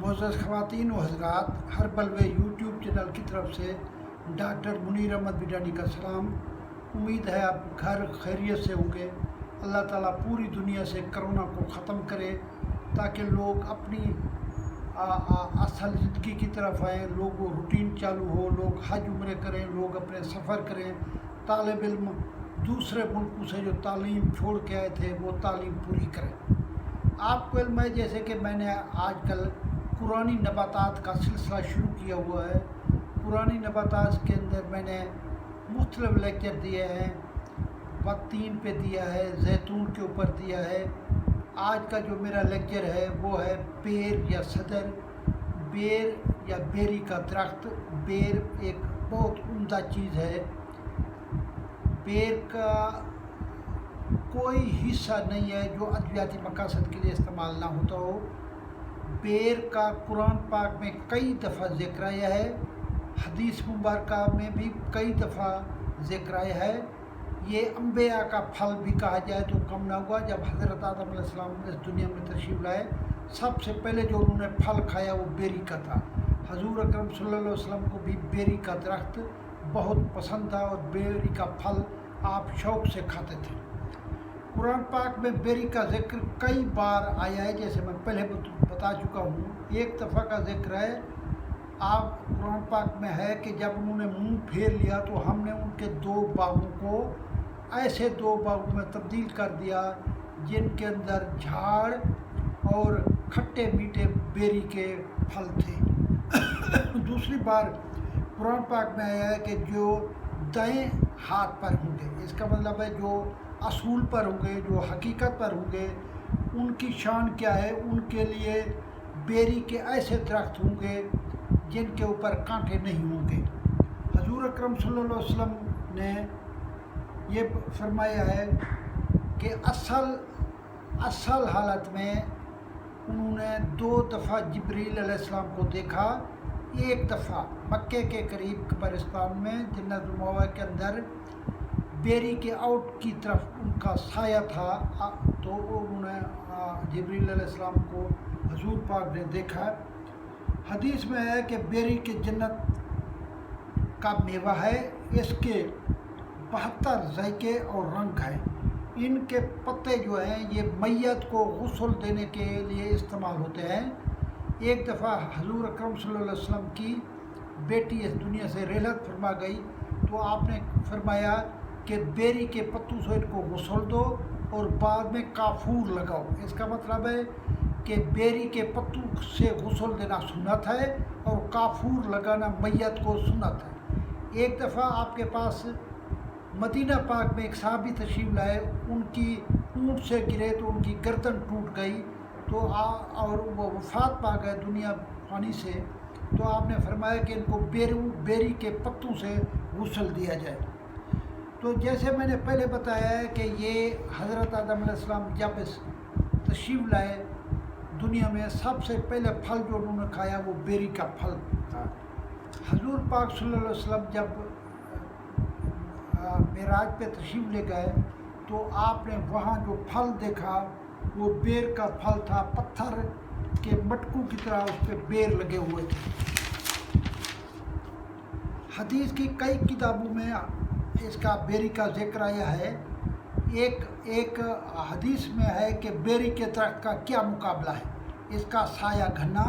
معزز خواتین و حضرات، ہر بلوے یوٹیوب چینل کی طرف سے ڈاکٹر منیر احمد بڈانی کا سلام۔ امید ہے آپ گھر خیریت سے ہوں گے۔ اللہ تعالیٰ پوری دنیا سے کرونا کو ختم کرے تاکہ لوگ اپنی اصل زندگی کی طرف آئیں، لوگوں روٹین چالو ہو، لوگ حج عمرے کریں، لوگ اپنے سفر کریں، طالب علم دوسرے ملکوں سے جو تعلیم چھوڑ کے آئے تھے وہ تعلیم پوری کریں۔ آپ کو علم ہے جیسے کہ میں نے آج کل قرآنی نباتات کا سلسلہ شروع کیا ہوا ہے۔ قرآنی نباتات کے اندر میں نے مختلف لیکچر دیے ہیں، تین پہ دیا ہے، زیتون کے اوپر دیا ہے۔ آج کا جو میرا لیکچر ہے وہ ہے بیر یا صدر۔ بیر یا بیری کا درخت۔ بیر ایک بہت عمدہ چیز ہے۔ بیر کا کوئی حصہ نہیں ہے جو ادویاتی مقاصد کے لیے استعمال نہ ہوتا ہو۔ بیر کا قرآن پاک میں کئی دفعہ ذکر آیا ہے، حدیث مبارکہ میں بھی کئی دفعہ ذکر آیا ہے۔ یہ انبیاء کا پھل بھی کہا جائے تو کم نہ ہوا۔ جب حضرت آدم علیہ السلام اس دنیا میں تشریف لائے، سب سے پہلے جو انہوں نے پھل کھایا وہ بیری کا تھا۔ حضور اکرم صلی اللہ علیہ وسلم کو بھی بیری کا درخت بہت پسند تھا اور بیری کا پھل آپ شوق سے کھاتے تھے۔ قرآن پاک میں بیری کا ذکر کئی بار آیا ہے، جیسے میں پہلے بتا چکا ہوں۔ ایک دفعہ کا ذکر ہے آپ قرآن پاک میں ہے کہ جب انہوں نے منہ پھیر لیا تو ہم نے ان کے دو باغوں کو ایسے دو باغوں میں تبدیل کر دیا جن کے اندر جھاڑ اور کھٹے میٹھے بیری کے پھل تھے۔ دوسری بار قرآن پاک میں آیا ہے کہ جو دائیں ہاتھ پر ہوں گے، اس کا مطلب ہے جو اصول پر ہوں گے، جو حقیقت پر ہوں گے، ان کی شان کیا ہے؟ ان کے لیے بیری کے ایسے درخت ہوں گے جن کے اوپر کانٹے نہیں ہوں گے۔ حضور اکرم صلی اللہ علیہ وسلم نے یہ فرمایا ہے کہ اصل حالت میں انہوں نے 2 دفعہ جبریل علیہ السلام کو دیکھا۔ ایک دفعہ مکے کے قریب قبرستان میں جنت المأویٰ کے اندر بیری کے آؤٹ کی طرف ان کا سایہ تھا، تو انہوں نے جبریل علیہ السلام کو حضور پاک نے دیکھا۔ حدیث میں ہے کہ بیری کے جنت کا میوہ ہے، اس کے 72 ذائقے اور رنگ ہیں۔ ان کے پتے جو ہیں یہ میت کو غسل دینے کے لیے استعمال ہوتے ہیں۔ ایک دفعہ حضور اکرم صلی اللہ علیہ وسلم کی بیٹی اس دنیا سے رحلت فرما گئی تو آپ نے فرمایا کہ بیری کے پتوں سے ان کو غسل دو اور بعد میں کافور لگاؤ۔ اس کا مطلب ہے کہ بیری کے پتوں سے غسل دینا سنت ہے اور کافور لگانا میت کو سنت ہے۔ ایک دفعہ آپ کے پاس مدینہ پاک میں ایک صحابی تشریف لائے، ان کی اونٹ سے گرے تو ان کی گردن ٹوٹ گئی تو اور وہ وفات پا گئے دنیا فانی سے، تو آپ نے فرمایا کہ ان کو بیری کے پتوں سے غسل دیا جائے۔ تو جیسے میں نے پہلے بتایا ہے کہ یہ حضرت آدم علیہ السلام جب تشریف لائے دنیا میں، سب سے پہلے پھل جو انہوں نے کھایا وہ بیری کا پھل تھا۔ حضور پاک صلی اللہ علیہ وسلم جب معراج پہ تشریف لے گئے تو آپ نے وہاں جو پھل دیکھا وہ بیر کا پھل تھا، پتھر کے مٹکوں کی طرح اس پہ بیر لگے ہوئے تھے۔ حدیث کی کئی کتابوں میں اس کا بیری کا ذکر آیا ہے۔ ایک حدیث میں ہے کہ بیری کے درخت کا کیا مقابلہ ہے، اس کا سایہ گھنا،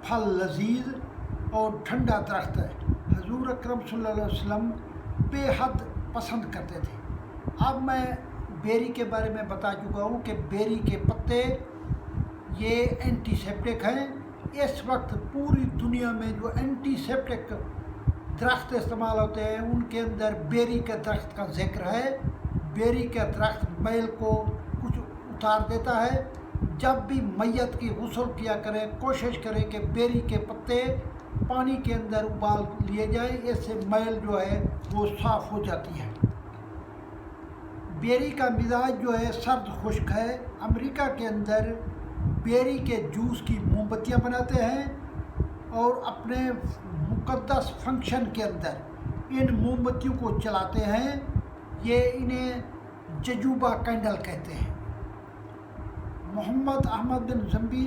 پھل لذیذ اور ٹھنڈا درخت ہے۔ حضور اکرم صلی اللہ علیہ وسلم بے حد پسند کرتے تھے۔ اب میں بیری کے بارے میں بتا چکا ہوں کہ بیری کے پتے یہ اینٹی سیپٹک ہیں۔ اس وقت پوری دنیا میں جو اینٹی سیپٹک درخت استعمال ہوتے ہیں ان کے اندر بیری کے درخت کا ذکر ہے۔ بیری کا درخت میل کو کچھ اتار دیتا ہے۔ جب بھی میت کی غسل کیا کرے کوشش کرے کہ بیری کے پتے پانی کے اندر ابال لیے جائیں، اس سے میل جو ہے وہ صاف ہو جاتی ہے۔ بیری کا مزاج جو ہے سرد خشک ہے۔ امریکہ کے اندر بیری کے جوس کی موم بتیاں بناتے ہیں اور اپنے مقدس فنکشن کے اندر ان موم بتیوں کو چلاتے ہیں۔ یہ انہیں ججوبہ کینڈل کہتے ہیں۔ محمد احمد بن زنبی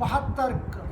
72